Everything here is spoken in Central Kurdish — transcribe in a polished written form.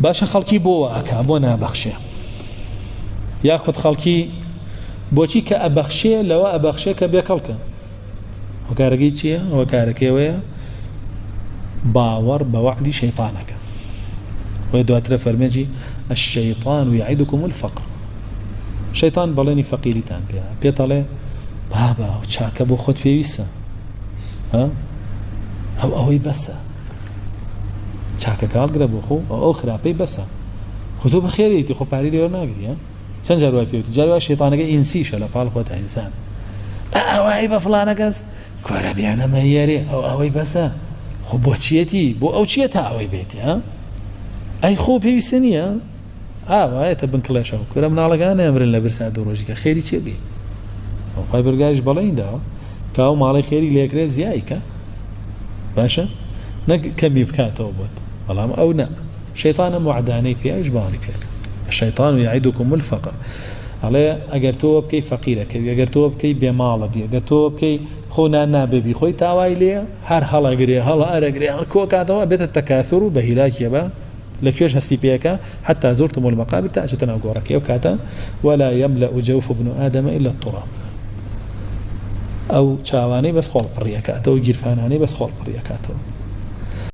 باشە خەڵکی بۆ ئەکا بۆ نابەخشێ یاخود خەڵکی بۆچی کە ئەبەخشێ لەوە ئەبەخشێ کە بێکەڵکە ئەو کارەکەی چییە؟ ئەوە کارەکەوەیە باوەڕ بە وعدی شەیطانەکە وە دواترە فەرمێجی الشەیطان یعیدکم الفقر شەیطان بەڵێنی فەقیریتان پێڵێ بابا ئەو چاکە بۆ خۆت پێویستە ئەوەی بەسە چاکەکە هەڵگرە بۆ خۆ ئەو خراپەی بەسە خۆ تۆ بەخێریتی خۆ پاری لێوە ناگری چەند جار وای پێوتی جار وای شەیطانەکە ئینسیشە لە پاڵ خۆت ئینسان ئەوەی بە فڵانە کەس کۆرە بیانە مەیەرێ ئەوەی بەسە خۆ بۆ چیەتی بۆ ئەو چیە تا ئەوەی بێتی ئەی خۆ پێویستە نییە ئاوایەتە بنکڵێشەوە کورە مناڵەکان ئەمرن لە برسا دوو ڕۆژیکە خێری چێ بێ خۆی بەرگاریش بەڵێنیداوە کە ئەو ماڵی خێری لێکرێ زیایکە باشە نەک کەمی بکاتەوە بۆت بەڵام ئەو نە شەیطانە وعدانەی پێش باوەڕی پێکە الشەیطان یعیدکم الفقر ئەڵێ ئەگەر تۆ بکەی فەقیرەکەی ئەگەر تۆ بکەی بێماڵەتی ئەگەر تۆ بکەی خۆ نابێبی خۆی تاوای لێ هەر هەڵەگرێ هەڵە ئەرەگرێ هەر کۆکاتەوە بێتە تەکاثر و بە هیلاکیە بە لكيش هستي بيكا حتى زرتم المقابر تأجتنا وقورك يوكاتا ولا يملأ جوف ابن آدم إلا التراب أو شاواني بس خلق الريكات أو جرفاناني بس خلق الريكات